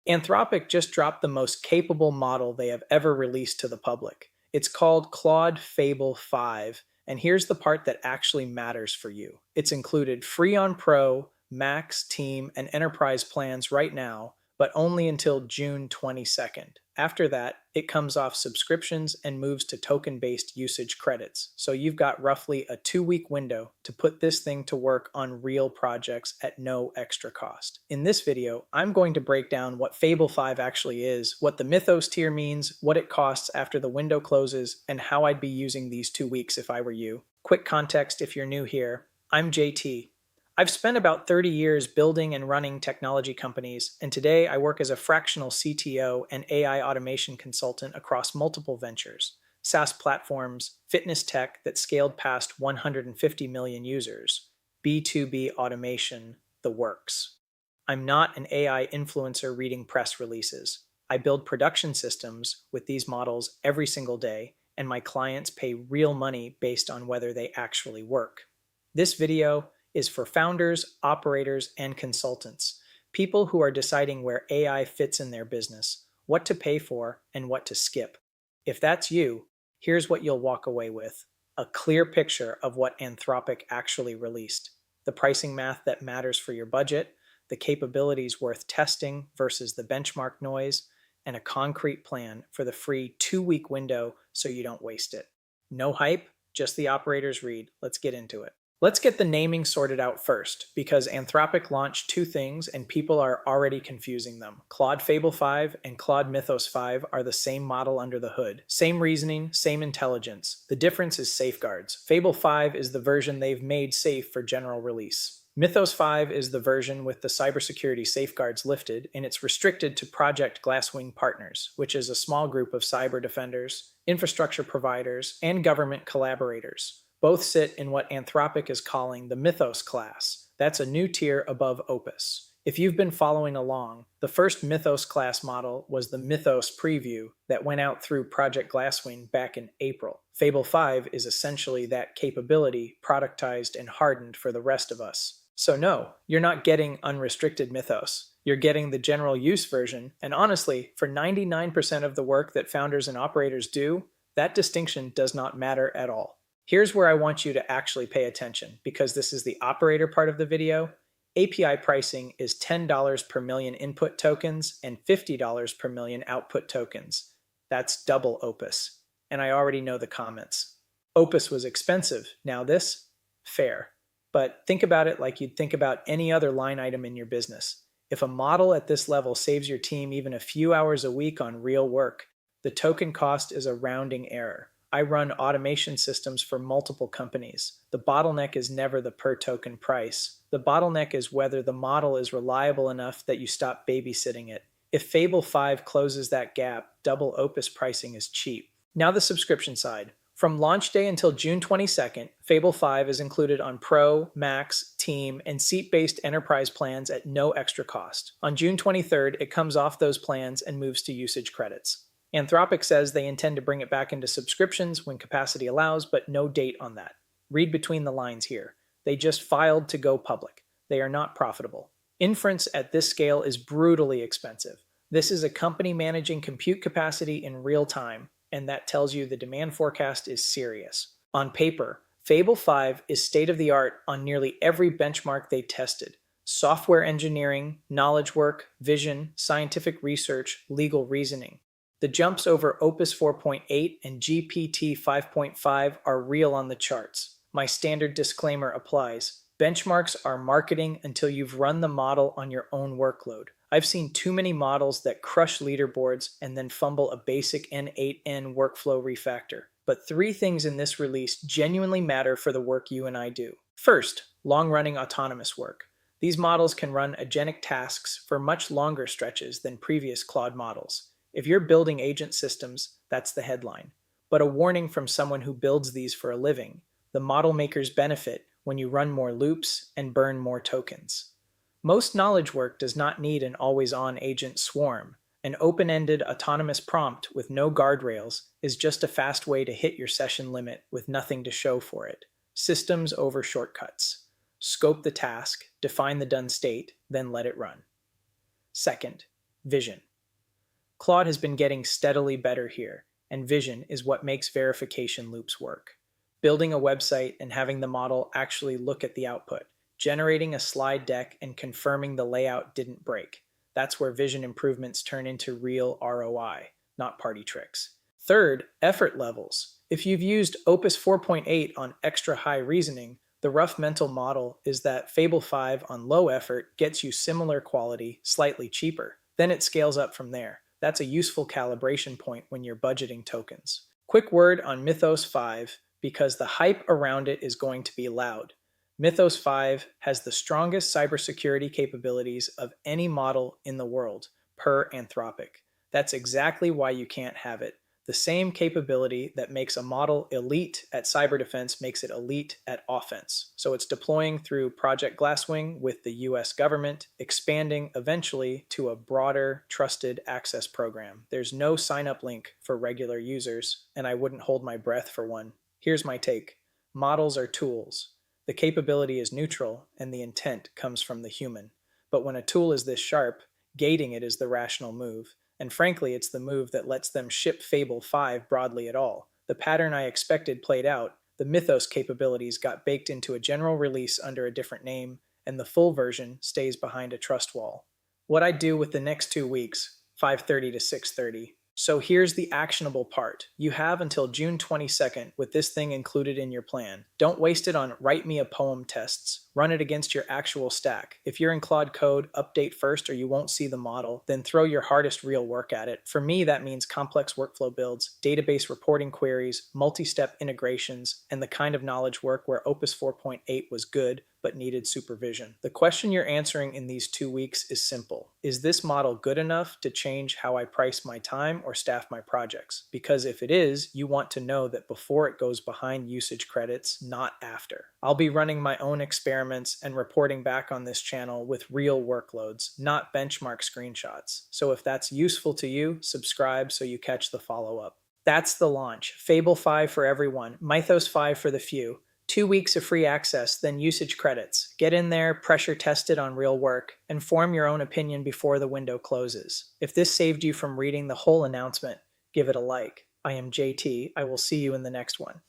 Anthropic just dropped the most capable model they have ever released to the public. It's called Claude Fable 5, and here's the part that actually matters for you. It's included free on Pro, Max, Team, and Enterprise plans right now, but only until June 22nd. After that, it comes off subscriptions and moves to token based usage credits. So you've got roughly a 2 week window to put this thing to work on real projects at no extra cost. In this video, I'm going to break down what Fable 5 actually is, what the Mythos tier means, what it costs after the window closes, and how I'd be using these 2 weeks if I were you. Quick context if you're new here. I'm JT. I've spent about 30 years building and running technology companies, and today I work as a fractional CTO and AI automation consultant across multiple ventures, SaaS platforms, fitness tech that scaled past 150 million users, B2B automation, the works. I'm not an AI influencer reading press releases. I build production systems with these models every single day, and my clients pay real money based on whether they actually work. This video is for founders, operators, and consultants, people who are deciding where AI fits in their business, what to pay for, and what to skip. If that's you, here's what you'll walk away with: a clear picture of what Anthropic actually released, the pricing math that matters for your budget, the capabilities worth testing versus the benchmark noise, and a concrete plan for the free 2 week window so you don't waste it. No hype, just the operator's read. Let's get into it. Let's get the naming sorted out first, because Anthropic launched two things and people are already confusing them. Claude Fable 5 and Claude Mythos 5 are the same model under the hood. Same reasoning, same intelligence. The difference is safeguards. Fable 5 is the version they've made safe for general release. Mythos 5 is the version with the cybersecurity safeguards lifted, and it's restricted to Project Glasswing partners, which is a small group of cyber defenders, infrastructure providers, and government collaborators. Both sit in what Anthropic is calling the Mythos class. That's a new tier above Opus. If you've been following along, the first Mythos class model was the Mythos preview that went out through Project Glasswing back in April. Fable 5 is essentially that capability productized and hardened for the rest of us. So no, you're not getting unrestricted Mythos. You're getting the general use version, and honestly, for 99% of the work that founders and operators do, that distinction does not matter at all. Here's where I want you to actually pay attention, because this is the operator part of the video. API pricing is $10 per million input tokens and $50 per million output tokens. That's double Opus. And I already know the comments. Opus was expensive. Now this? Fair. But think about it like you'd think about any other line item in your business. If a model at this level saves your team even a few hours a week on real work, the token cost is a rounding error. I run automation systems for multiple companies. The bottleneck is never the per token price. The bottleneck is whether the model is reliable enough that you stop babysitting it. If Fable 5 closes that gap, double Opus pricing is cheap. Now the subscription side. From launch day until June 22nd, Fable 5 is included on Pro, Max, Team, and seat-based enterprise plans at no extra cost. On June 23rd, it comes off those plans and moves to usage credits. Anthropic says they intend to bring it back into subscriptions when capacity allows, but no date on that. Read between the lines here. They just filed to go public. They are not profitable. Inference at this scale is brutally expensive. This is a company managing compute capacity in real time, and that tells you the demand forecast is serious. On paper, Fable 5 is state-of-the-art on nearly every benchmark they tested. Software engineering, knowledge work, vision, scientific research, legal reasoning. The jumps over Opus 4.8 and GPT 5.5 are real on the charts. My standard disclaimer applies. Benchmarks are marketing until you've run the model on your own workload. I've seen too many models that crush leaderboards and then fumble a basic N8N workflow refactor. But three things in this release genuinely matter for the work you and I do. First, long-running autonomous work. These models can run agentic tasks for much longer stretches than previous Claude models. If you're building agent systems, that's the headline. But a warning from someone who builds these for a living: the model makers benefit when you run more loops and burn more tokens. Most knowledge work does not need an always-on agent swarm. An open-ended autonomous prompt with no guardrails is just a fast way to hit your session limit with nothing to show for it. Systems over shortcuts. Scope the task, define the done state, then let it run. Second, Vision. Claude has been getting steadily better here, and vision is what makes verification loops work. Building a website and having the model actually look at the output, generating a slide deck and confirming the layout didn't break. That's where vision improvements turn into real ROI, not party tricks. Third, effort levels. If you've used Opus 4.8 on extra high reasoning, the rough mental model is that Fable 5 on low effort gets you similar quality, slightly cheaper. Then it scales up from there. That's a useful calibration point when you're budgeting tokens. Quick word on Mythos 5, because the hype around it is going to be loud. Mythos 5 has the strongest cybersecurity capabilities of any model in the world, per Anthropic. That's exactly why you can't have it. The same capability that makes a model elite at cyber defense makes it elite at offense. So it's deploying through Project Glasswing with the US government, expanding eventually to a broader trusted access program. There's no sign up link for regular users, and I wouldn't hold my breath for one. Here's my take. Models are tools. The capability is neutral, and the intent comes from the human. But when a tool is this sharp, gating it is the rational move. And frankly, it's the move that lets them ship Fable 5 broadly at all. The pattern I expected played out. The Mythos capabilities got baked into a general release under a different name, and the full version stays behind a trust wall. What I do with the next 2 weeks, 5:30 to 6:30. So here's the actionable part. You have until June 22nd with this thing included in your plan. Don't waste it on write me a poem tests. Run it against your actual stack. If you're in Claude Code, update first or you won't see the model, then throw your hardest real work at it. For me, that means complex workflow builds, database reporting queries, multi-step integrations, and the kind of knowledge work where Opus 4.8 was good but needed supervision. The question you're answering in these 2 weeks is simple. Is this model good enough to change how I price my time or staff my projects? Because if it is, you want to know that before it goes behind usage credits, not after. I'll be running my own experiments and reporting back on this channel with real workloads, not benchmark screenshots. So if that's useful to you, subscribe so you catch the follow-up. That's the launch. Fable 5 for everyone, Mythos 5 for the few. 2 weeks of free access, then usage credits. Get in there, pressure test it on real work, and form your own opinion before the window closes. If this saved you from reading the whole announcement, give it a like. I am JT. I will see you in the next one.